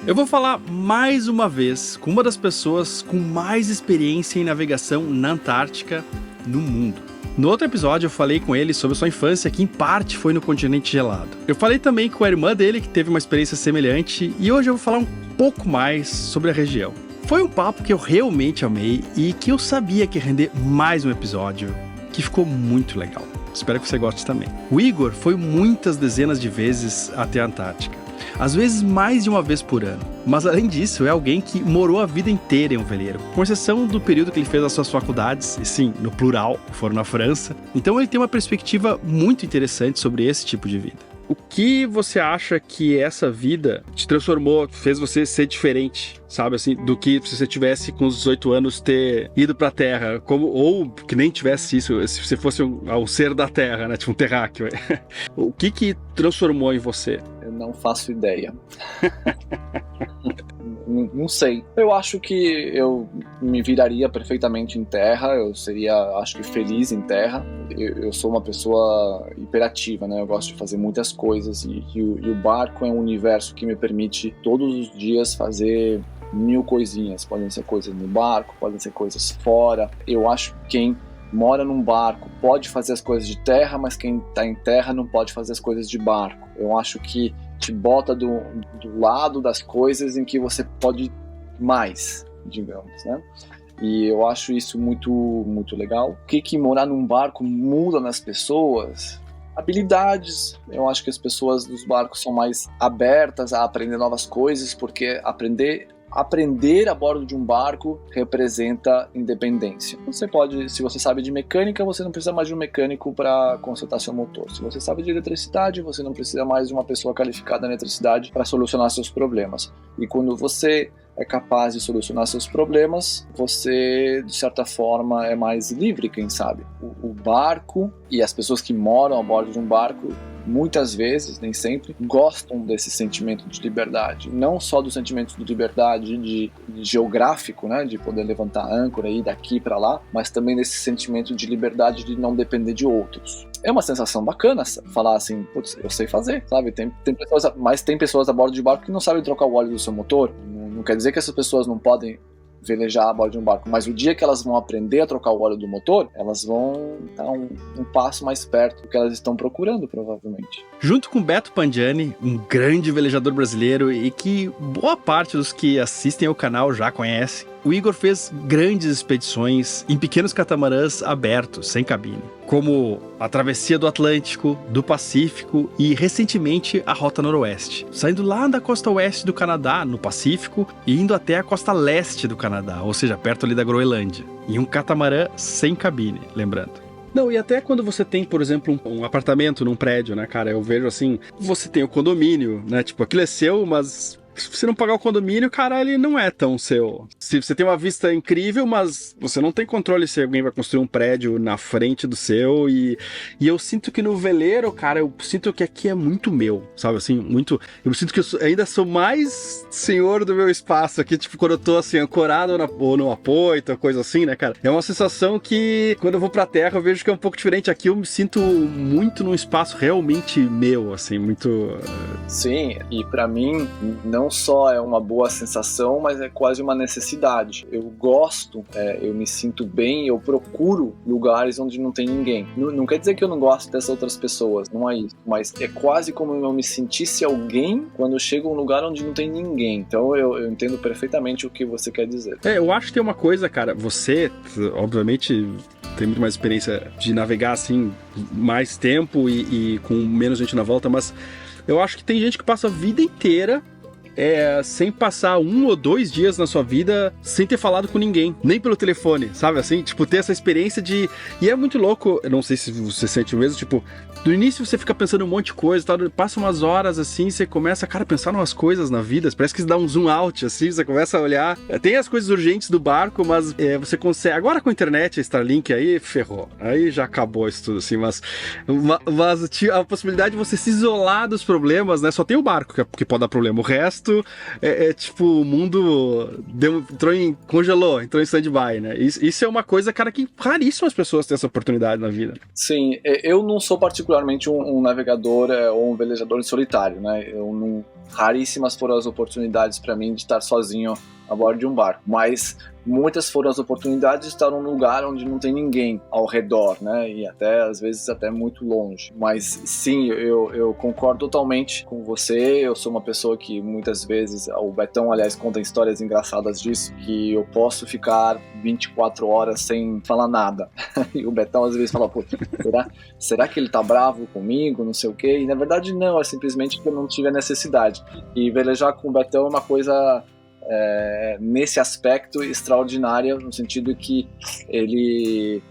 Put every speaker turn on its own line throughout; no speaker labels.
Eu vou falar mais uma vez com uma das pessoas com mais experiência em navegação na Antártica no mundo. No outro episódio eu falei com ele sobre sua infância, que em parte foi no continente gelado. Eu falei também com a irmã dele, que teve uma experiência semelhante, e hoje eu vou falar um pouco mais sobre a região. Foi um papo que eu realmente amei e que eu sabia que ia render mais um episódio, que ficou muito legal. Espero que você goste também. O Igor foi muitas dezenas de vezes até a Antártica. Às vezes mais de uma vez por ano. Mas além disso, é alguém que morou a vida inteira em um veleiro, com exceção do período que ele fez as suas faculdades, e sim, no plural, foram na França. Então ele tem uma perspectiva muito interessante sobre esse tipo de vida. O que você acha que essa vida te transformou, fez você ser diferente, sabe, assim, do que se você tivesse com os 18 anos ter ido pra Terra, ou que nem tivesse isso, se você fosse um ser da Terra, né, tipo um terráqueo. O que transformou em você?
Eu não faço ideia. Não sei. Eu acho que eu me viraria perfeitamente em terra, eu seria, acho que, feliz em terra. Eu sou uma pessoa hiperativa, né? Eu gosto de fazer muitas coisas e o barco é um universo que me permite todos os dias fazer 1000 coisinhas. Podem ser coisas no barco, podem ser coisas fora. Eu acho que quem mora num barco pode fazer as coisas de terra, mas quem está em terra não pode fazer as coisas de barco. Eu acho que te bota do lado das coisas em que você pode mais, digamos, né? E eu acho isso muito, muito legal. O que morar num barco muda nas pessoas? Habilidades. Eu acho que as pessoas dos barcos são mais abertas a aprender novas coisas, porque aprender a bordo de um barco representa independência. Você pode, se você sabe de mecânica, você não precisa mais de um mecânico para consertar seu motor. Se você sabe de eletricidade, você não precisa mais de uma pessoa qualificada em eletricidade para solucionar seus problemas. E quando você é capaz de solucionar seus problemas, você, de certa forma, é mais livre, quem sabe. O barco e as pessoas que moram a bordo de um barco, muitas vezes, nem sempre, gostam desse sentimento de liberdade. Não só do sentimento de liberdade de geográfico, né, de poder levantar âncora e ir daqui para lá, mas também desse sentimento de liberdade de não depender de outros. É uma sensação bacana falar assim, putz, eu sei fazer, sabe? Tem pessoas a bordo de barco que não sabem trocar o óleo do seu motor. Não quer dizer que essas pessoas não podem velejar a bordo de um barco, mas o dia que elas vão aprender a trocar o óleo do motor, elas vão dar um passo mais perto do que elas estão procurando, provavelmente.
Junto com Beto Pandiani, um grande velejador brasileiro e que boa parte dos que assistem ao canal já conhece, o Igor fez grandes expedições em pequenos catamarãs abertos, sem cabine, como a travessia do Atlântico, do Pacífico e, recentemente, a Rota Noroeste, saindo lá da costa oeste do Canadá, no Pacífico, e indo até a costa leste do Canadá, ou seja, perto ali da Groenlândia, em um catamarã sem cabine, lembrando. Não, e até quando você tem, por exemplo, um apartamento num prédio, né, cara, eu vejo assim, você tem o condomínio, né, tipo, aquilo é seu, mas se você não pagar o condomínio, cara, ele não é tão seu. Se você tem uma vista incrível, mas você não tem controle se alguém vai construir um prédio na frente do seu. E eu sinto que no veleiro, cara, eu sinto que aqui é muito meu, sabe assim? Muito. Eu sinto que eu ainda sou mais senhor do meu espaço aqui, tipo, quando eu tô assim, ancorado ou no apoio, coisa assim, né, cara? É uma sensação que, quando eu vou pra terra, eu vejo que é um pouco diferente. Aqui eu me sinto muito num espaço realmente meu, assim, muito.
Sim, e pra mim, não só é uma boa sensação, mas é quase uma necessidade. Eu gosto, eu me sinto bem, eu procuro lugares onde não tem ninguém. Não quer dizer que eu não gosto dessas outras pessoas, não é isso, mas é quase como eu me sentisse alguém quando eu chego a um lugar onde não tem ninguém. Então eu entendo perfeitamente o que você quer dizer.
Eu acho que tem uma coisa, cara, você, obviamente, tem muito mais experiência de navegar assim, mais tempo e com menos gente na volta, mas eu acho que tem gente que passa a vida inteira sem passar 1 ou 2 dias na sua vida sem ter falado com ninguém, nem pelo telefone, sabe assim? Tipo, ter essa experiência de... E é muito louco, eu não sei se você sente o mesmo, tipo, no início você fica pensando um monte de coisa, tal, passa umas horas assim, você começa, cara, a pensar em umas coisas na vida, parece que você dá um zoom out, assim, você começa a olhar, tem as coisas urgentes do barco, mas você consegue, agora com a internet, a Starlink aí, ferrou, aí já acabou isso tudo, assim, mas a possibilidade de você se isolar dos problemas, né, só tem o barco que pode dar problema, o resto tipo, o mundo congelou, entrou em stand-by, né, isso é uma coisa, cara, que raríssimas pessoas têm essa oportunidade na vida.
Sim, eu não sou particularmente particularmente um navegador ou um velejador solitário, né? Raríssimas foram as oportunidades para mim de estar sozinho a bordo de um barco, mas muitas foram as oportunidades de estar num lugar onde não tem ninguém ao redor, né? E até, às vezes, até muito longe. Mas sim, eu concordo totalmente com você. Eu sou uma pessoa que muitas vezes, o Betão, aliás, conta histórias engraçadas disso, que eu posso ficar 24 horas sem falar nada. E o Betão às vezes fala, pô, será que ele tá bravo comigo? Não sei o quê. E na verdade não, é simplesmente que eu não tive a necessidade. E velejar com o Betão é uma coisa... nesse aspecto extraordinária, no sentido que ele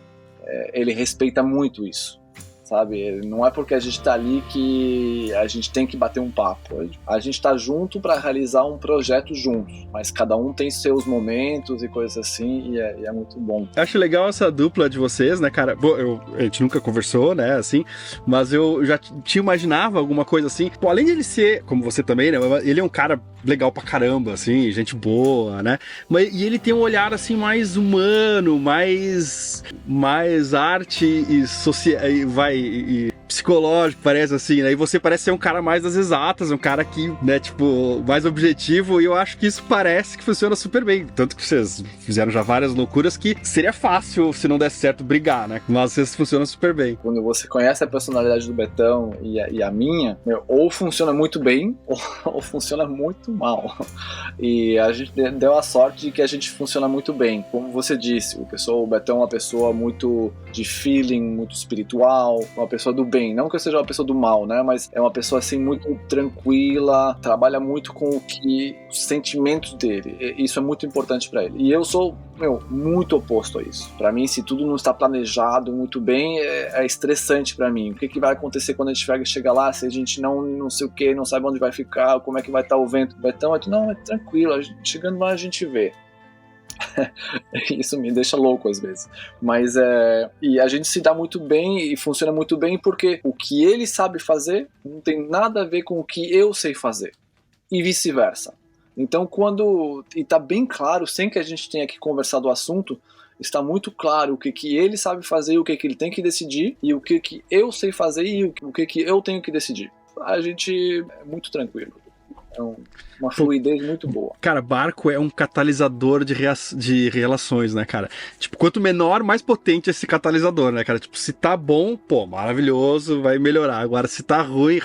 respeita muito isso, sabe? Não é porque a gente tá ali que a gente tem que bater um papo. A gente tá junto para realizar um projeto juntos, mas cada um tem seus momentos e coisas assim, e é muito bom.
Acho legal essa dupla de vocês, né, cara? Bom, a gente nunca conversou, né, assim, mas eu já te imaginava alguma coisa assim. Pô, além de ele ser, como você também, né, ele é um cara legal pra caramba, assim, gente boa, né? E ele tem um olhar, assim, mais humano, mais arte e psicológico, parece assim, né? E você parece ser um cara mais das exatas, um cara que, né, tipo, mais objetivo, e eu acho que isso parece que funciona super bem. Tanto que vocês fizeram já várias loucuras que seria fácil, se não desse certo, brigar, né? Mas vocês funcionam super bem.
Quando você conhece a personalidade do Betão e a minha, ou funciona muito bem, ou funciona muito mal. E a gente deu a sorte de que a gente funciona muito bem. Como você disse, o Betão é uma pessoa muito de feeling, muito espiritual, uma pessoa do bem. Não que eu seja uma pessoa do mal, né? Mas é uma pessoa assim muito tranquila, trabalha muito com os sentimentos dele. Isso é muito importante para ele. E eu sou, muito oposto a isso. Para mim, se tudo não está planejado muito bem, é estressante para mim. O que vai acontecer quando a gente chega lá, se a gente não sei o que, não sabe onde vai ficar, como é que vai estar o vento? Betão, não, é tranquilo, chegando lá a gente vê. Isso me deixa louco às vezes, mas e a gente se dá muito bem e funciona muito bem porque o que ele sabe fazer não tem nada a ver com o que eu sei fazer e vice-versa. Então e tá bem claro, sem que a gente tenha que conversar do assunto, está muito claro o que ele sabe fazer, o que ele tem que decidir, e o que eu sei fazer e o que eu tenho que decidir. A gente é muito tranquilo. É uma fluidez muito boa.
Cara, barco é um catalisador de relações, né, cara? Tipo, quanto menor, mais potente esse catalisador, né, cara? Tipo, se tá bom, pô, maravilhoso, vai melhorar. Agora, se tá ruim,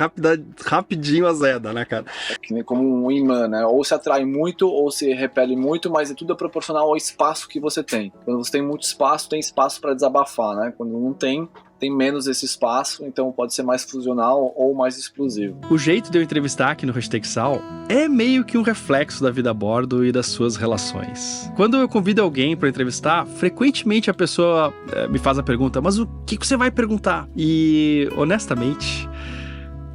rapidinho azeda, né, cara?
É que nem como um imã, né? Ou se atrai muito, ou se repele muito, mas tudo é proporcional ao espaço que você tem. Quando você tem muito espaço, tem espaço para desabafar, né? Quando não tem menos esse espaço, então pode ser mais fusional ou mais explosivo.
O jeito de eu entrevistar aqui no Hashtag Sal é meio que um reflexo da vida a bordo e das suas relações. Quando eu convido alguém para entrevistar, frequentemente a pessoa me faz a pergunta, mas o que você vai perguntar? E, honestamente,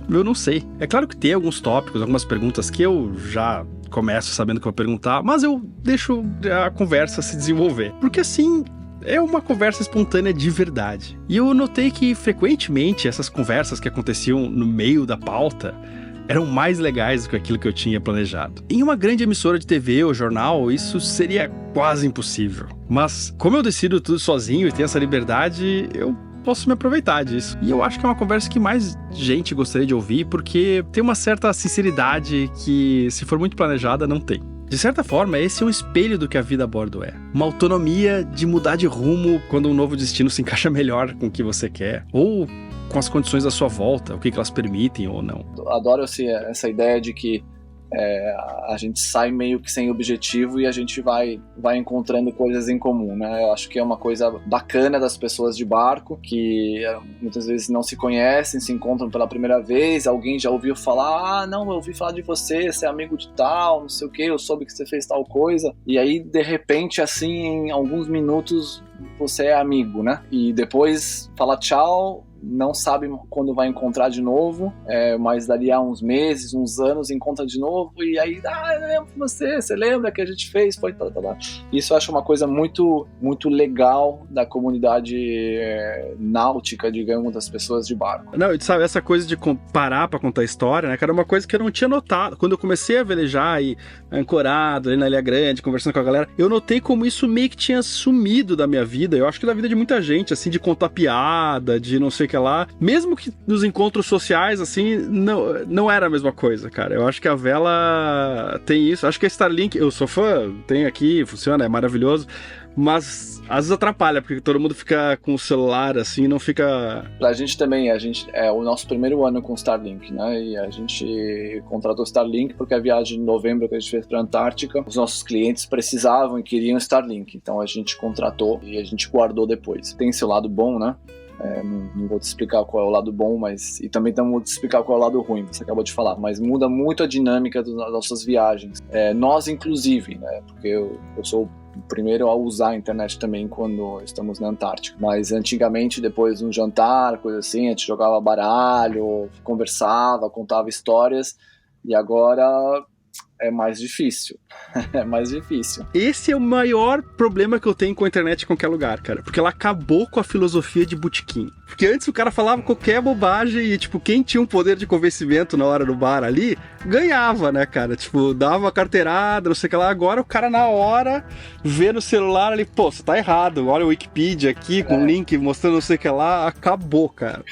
eu não sei. É claro que tem alguns tópicos, algumas perguntas que eu já começo sabendo que eu vou perguntar, mas eu deixo a conversa se desenvolver. Porque assim, é uma conversa espontânea de verdade. E eu notei que, frequentemente, essas conversas que aconteciam no meio da pauta eram mais legais do que aquilo que eu tinha planejado. Em uma grande emissora de TV ou jornal, isso seria quase impossível. Mas, como eu decido tudo sozinho e tenho essa liberdade, eu posso me aproveitar disso. E eu acho que é uma conversa que mais gente gostaria de ouvir, porque tem uma certa sinceridade que, se for muito planejada, não tem. De certa forma, esse é um espelho do que a vida a bordo é. Uma autonomia de mudar de rumo quando um novo destino se encaixa melhor com o que você quer, ou com as condições à sua volta, o que elas permitem ou não.
Adoro essa ideia de que a gente sai meio que sem objetivo e a gente vai encontrando coisas em comum, né? Eu acho que é uma coisa bacana das pessoas de barco, que muitas vezes não se conhecem, se encontram pela primeira vez, alguém já ouviu falar, não, eu ouvi falar de você é amigo de tal, não sei o que, eu soube que você fez tal coisa, e aí de repente, assim, em alguns minutos você é amigo, né? E depois fala tchau, não sabe quando vai encontrar de novo, mas dali a uns meses, uns anos, encontra de novo, e aí, eu lembro de você lembra que a gente fez, foi tal. Isso eu acho uma coisa muito, muito legal da comunidade náutica, digamos, das pessoas de barco.
Não, sabe, essa coisa de parar pra contar história, né, cara, é uma coisa que eu não tinha notado. Quando eu comecei a velejar e ancorado ali na Ilha Grande, conversando com a galera, eu notei como isso meio que tinha sumido da minha vida, eu acho que da vida de muita gente, assim, de contar piada, de não sei o que lá. Mesmo que nos encontros sociais, assim, não era a mesma coisa, cara. Eu acho que a vela tem isso. Acho que a Starlink, eu sou fã, tem aqui, funciona, é maravilhoso. Mas às vezes atrapalha, porque todo mundo fica com o celular, assim, não fica...
Pra gente também, é o nosso primeiro ano com Starlink, né? E a gente contratou Starlink porque a viagem de novembro que a gente fez pra Antártica, os nossos clientes precisavam e queriam Starlink. Então a gente contratou e a gente guardou depois. Tem seu lado bom, né? Não vou te explicar qual é o lado bom, mas... E também não vou te explicar qual é o lado ruim, você acabou de falar. Mas muda muito a dinâmica das nossas viagens. Nós, inclusive, né? Porque eu sou o primeiro a usar a internet também quando estamos na Antártica. Mas antigamente, depois de um jantar, coisa assim, a gente jogava baralho, conversava, contava histórias. E agora é mais difícil. É mais difícil.
Esse é o maior problema que eu tenho com a internet em qualquer lugar, cara. Porque ela acabou com a filosofia de botequim. Porque antes o cara falava qualquer bobagem e, tipo, quem tinha um poder de convencimento na hora do bar ali, ganhava, né, cara? Tipo, dava uma carteirada, não sei o que lá. Agora o cara na hora vê no celular ali, pô, você tá errado. Olha o Wikipedia aqui com link mostrando não sei o que lá. Acabou, cara.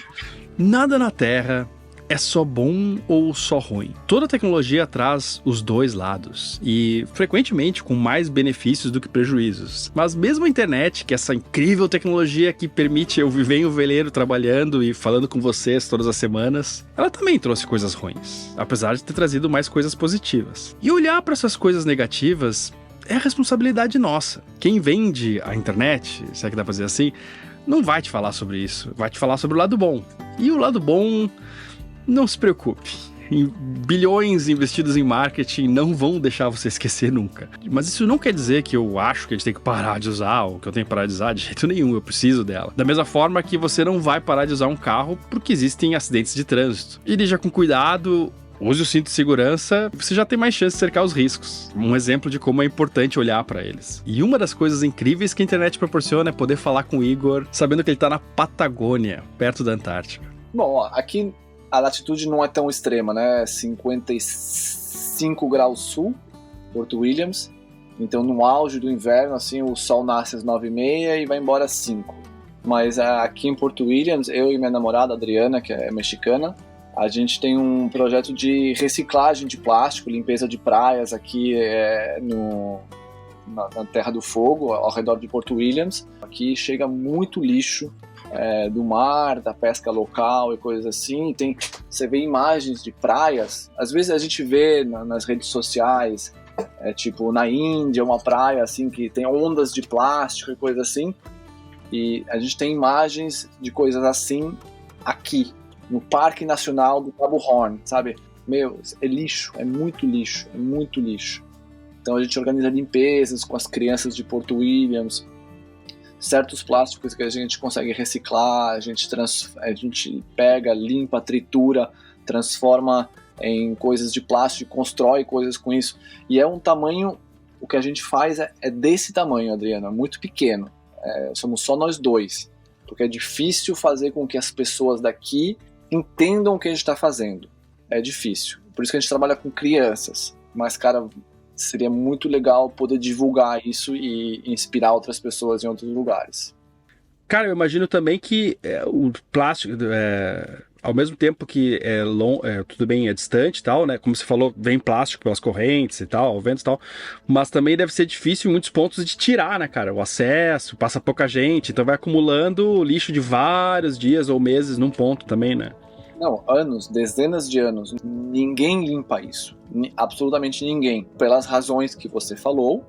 Nada na Terra é só bom ou só ruim. Toda tecnologia traz os dois lados, e frequentemente com mais benefícios do que prejuízos. Mas mesmo a internet, que é essa incrível tecnologia que permite eu viver em um veleiro trabalhando e falando com vocês todas as semanas, ela também trouxe coisas ruins, apesar de ter trazido mais coisas positivas. E olhar para essas coisas negativas é responsabilidade nossa. Quem vende a internet, se é que dá pra dizer assim, não vai te falar sobre isso, vai te falar sobre o lado bom. E o lado bom... Não se preocupe, bilhões investidos em marketing não vão deixar você esquecer nunca. Mas isso não quer dizer que eu acho que a gente tem que parar de usar, ou que eu tenho que parar de usar de jeito nenhum, eu preciso dela. Da mesma forma que você não vai parar de usar um carro porque existem acidentes de trânsito. Dirija com cuidado, use o cinto de segurança, você já tem mais chance de cercar os riscos. Um exemplo de como é importante olhar para eles. E uma das coisas incríveis que a internet proporciona é poder falar com o Igor, sabendo que ele tá na Patagônia, perto da Antártica.
Bom, ó, aqui a latitude não é tão extrema, né? 55 graus sul, Porto Williams. Então, no auge do inverno, assim, o sol nasce às 9h30 e vai embora às 5. Mas aqui em Porto Williams, eu e minha namorada, Adriana, que é mexicana, a gente tem um projeto de reciclagem de plástico, limpeza de praias aqui na Terra do Fogo, ao redor de Porto Williams. Aqui chega muito lixo do mar, da pesca local e coisas assim. Você vê imagens de praias, às vezes a gente vê nas redes sociais, tipo na Índia, uma praia assim que tem ondas de plástico e coisas assim, e a gente tem imagens de coisas assim aqui, no Parque Nacional do Cabo Horn, sabe? Meu, é lixo, é muito lixo, é muito lixo. Então a gente organiza limpezas com as crianças de Porto Williams. Certos plásticos que a gente consegue reciclar, a gente pega, limpa, tritura, transforma em coisas de plástico, constrói coisas com isso. E é um tamanho, o que a gente faz é desse tamanho, Adriana, muito pequeno. Somos só nós dois, porque é difícil fazer com que as pessoas daqui entendam o que a gente está fazendo. É difícil. Por isso que a gente trabalha com crianças. Mas, cara, seria muito legal poder divulgar isso e inspirar outras pessoas em outros lugares.
Cara, eu imagino também que o plástico, ao mesmo tempo que tudo bem, é distante e tal, né? Como você falou, vem plástico pelas correntes e tal, ventos e tal, mas também deve ser difícil em muitos pontos de tirar, né, cara? O acesso, passa pouca gente, então vai acumulando lixo de vários dias ou meses num ponto também, né?
Não, anos, dezenas de anos, ninguém limpa isso, absolutamente ninguém. Pelas razões que você falou,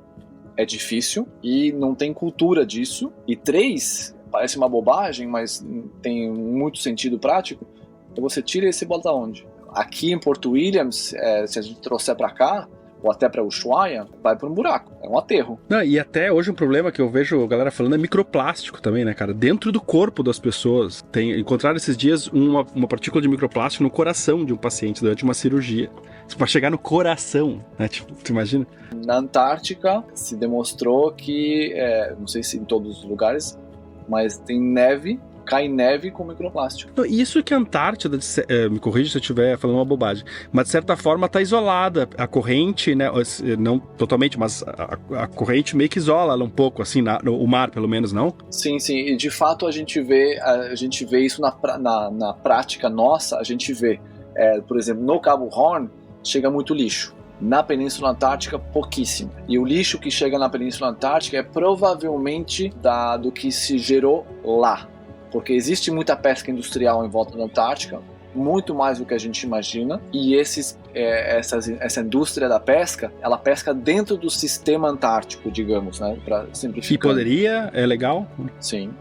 é difícil e não tem cultura disso. E 3, parece uma bobagem, mas tem muito sentido prático, então você tira esse e bota onde? Aqui em Porto Williams, se a gente trouxer para cá, ou até para Ushuaia, vai para um buraco, é um aterro.
Não, e até hoje um problema que eu vejo a galera falando é microplástico também, né, cara? Dentro do corpo das pessoas. Encontraram esses dias uma partícula de microplástico no coração de um paciente durante uma cirurgia. Isso pode chegar no coração, né? Tipo, tu imagina?
Na Antártica se demonstrou que, não sei se em todos os lugares, mas tem neve cai neve com microplástico.
Não, isso que a Antártida, me corrija se eu estiver falando uma bobagem, mas de certa forma está isolada. A corrente, né, não totalmente, mas a corrente meio que isola ela um pouco, assim, o mar pelo menos, não?
Sim, e de fato a gente vê isso na prática nossa, a gente vê, por exemplo, no Cabo Horn chega muito lixo. Na Península Antártica, pouquíssimo. E o lixo que chega na Península Antártica é provavelmente do que se gerou lá. Porque existe muita pesca industrial em volta da Antártica, muito mais do que a gente imagina, e essa indústria da pesca, ela pesca dentro do sistema antártico, digamos, né, para simplificar.
E poderia? É legal?
Sim.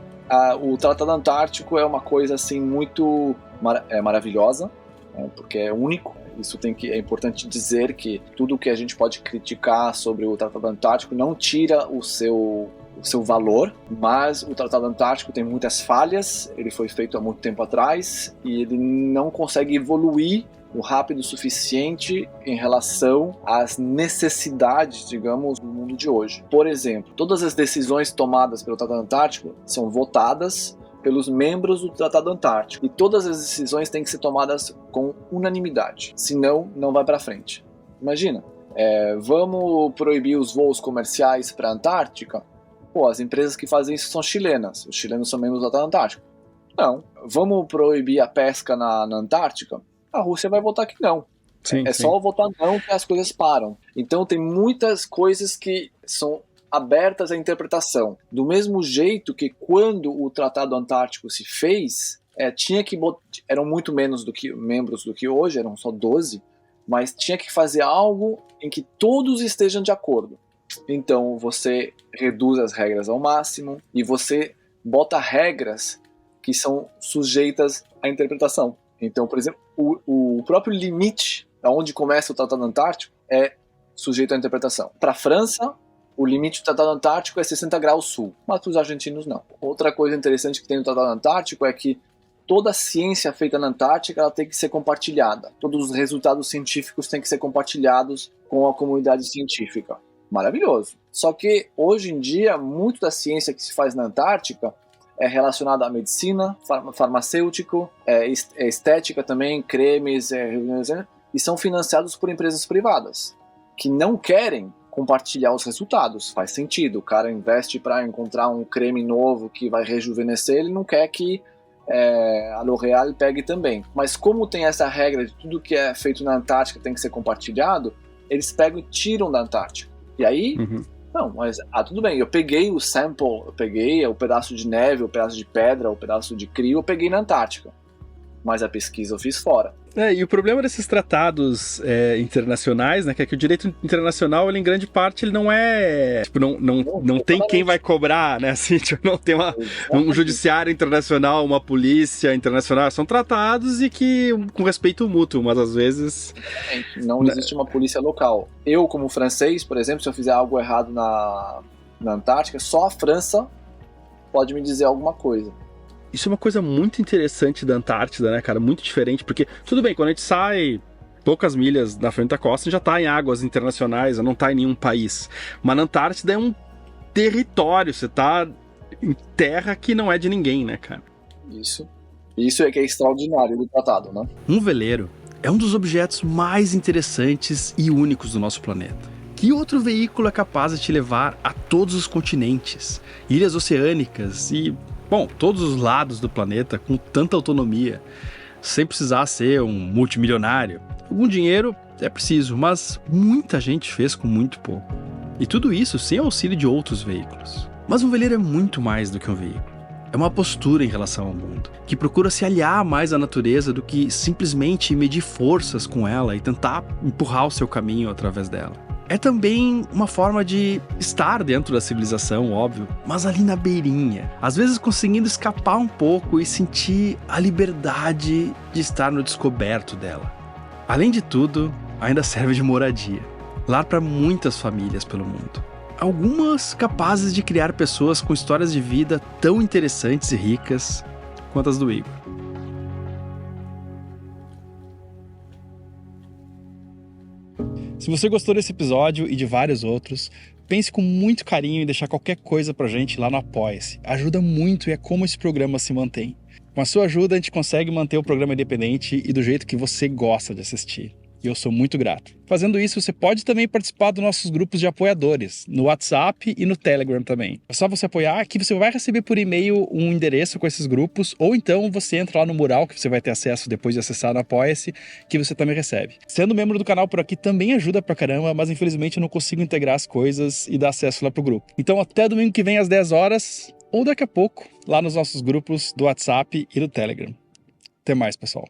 O Tratado Antártico é uma coisa assim muito maravilhosa, né, porque é único. Isso é importante dizer que tudo que a gente pode criticar sobre o Tratado Antártico não tira o seu valor, mas o Tratado Antártico tem muitas falhas, ele foi feito há muito tempo atrás e ele não consegue evoluir o rápido o suficiente em relação às necessidades, digamos, do mundo de hoje. Por exemplo, todas as decisões tomadas pelo Tratado Antártico são votadas pelos membros do Tratado Antártico. E todas as decisões têm que ser tomadas com unanimidade, senão não vai para frente. Imagina, vamos proibir os voos comerciais para a Antártica? Pô, as empresas que fazem isso são chilenas. Os chilenos são membros do Tratado Antártico. Não. Vamos proibir a pesca na Antártica? A Rússia vai votar que não.
Sim, sim.
Só votar não que as coisas param. Então tem muitas coisas que são abertas à interpretação. Do mesmo jeito que quando o Tratado Antártico se fez, eram muito menos membros do que hoje, eram só 12, mas tinha que fazer algo em que todos estejam de acordo. Então você reduz as regras ao máximo e você bota regras que são sujeitas à interpretação. Então, por exemplo, o próprio limite aonde começa o Tratado Antártico é sujeito à interpretação. Para a França, o limite do Tratado Antártico é 60 graus sul, mas para os argentinos não. Outra coisa interessante que tem no Tratado Antártico é que toda a ciência feita na Antártica ela tem que ser compartilhada. Todos os resultados científicos têm que ser compartilhados com a comunidade científica. Maravilhoso. Só que, hoje em dia, muito da ciência que se faz na Antártica é relacionada à medicina, farmacêutico, estética também, cremes, e são financiados por empresas privadas, que não querem compartilhar os resultados. Faz sentido, o cara investe para encontrar um creme novo que vai rejuvenescer, ele não quer que a L'Oréal pegue também. Mas como tem essa regra de tudo que é feito na Antártica tem que ser compartilhado, eles pegam e tiram da Antártica. E aí, não, mas tudo bem, eu peguei o sample, eu peguei o pedaço de neve, o pedaço de pedra, o pedaço de crio, eu peguei na Antártica. Mas a pesquisa eu fiz fora.
E o problema desses tratados internacionais, né, que é que o direito internacional, ele, em grande parte, ele não é... Tipo, não tem quem vai cobrar, né, assim, tipo, não tem um judiciário internacional, uma polícia internacional, são tratados e que com respeito mútuo, mas às vezes...
Não existe uma polícia local. Eu, como francês, por exemplo, se eu fizer algo errado na Antártica, só a França pode me dizer alguma coisa.
Isso é uma coisa muito interessante da Antártida, né, cara? Muito diferente, porque, tudo bem, quando a gente sai poucas milhas na frente da costa, já tá em águas internacionais, não tá em nenhum país. Mas na Antártida é um território, você tá em terra que não é de ninguém, né, cara?
Isso é que é extraordinário do tratado, né?
Um veleiro é um dos objetos mais interessantes e únicos do nosso planeta. Que outro veículo é capaz de te levar a todos os continentes, ilhas oceânicas e... Bom, todos os lados do planeta com tanta autonomia, sem precisar ser um multimilionário. Algum dinheiro é preciso, mas muita gente fez com muito pouco. E tudo isso sem auxílio de outros veículos. Mas um veleiro é muito mais do que um veículo. É uma postura em relação ao mundo, que procura se aliar mais à natureza do que simplesmente medir forças com ela e tentar empurrar o seu caminho através dela. É também uma forma de estar dentro da civilização, óbvio, mas ali na beirinha. Às vezes conseguindo escapar um pouco e sentir a liberdade de estar no descoberto dela. Além de tudo, ainda serve de moradia. Lar para muitas famílias pelo mundo. Algumas capazes de criar pessoas com histórias de vida tão interessantes e ricas quanto as do Igor. Se você gostou desse episódio e de vários outros, pense com muito carinho em deixar qualquer coisa pra gente lá no Apoia-se. Ajuda muito e é como esse programa se mantém. Com a sua ajuda, a gente consegue manter o programa independente e do jeito que você gosta de assistir. E eu sou muito grato. Fazendo isso, você pode também participar dos nossos grupos de apoiadores, no WhatsApp e no Telegram também. É só você apoiar que você vai receber por e-mail um endereço com esses grupos, ou então você entra lá no mural, que você vai ter acesso depois de acessar no Apoia-se, que você também recebe. Sendo membro do canal por aqui também ajuda pra caramba, mas infelizmente eu não consigo integrar as coisas e dar acesso lá pro grupo. Então até domingo que vem às 10 horas, ou daqui a pouco, lá nos nossos grupos do WhatsApp e do Telegram. Até mais, pessoal.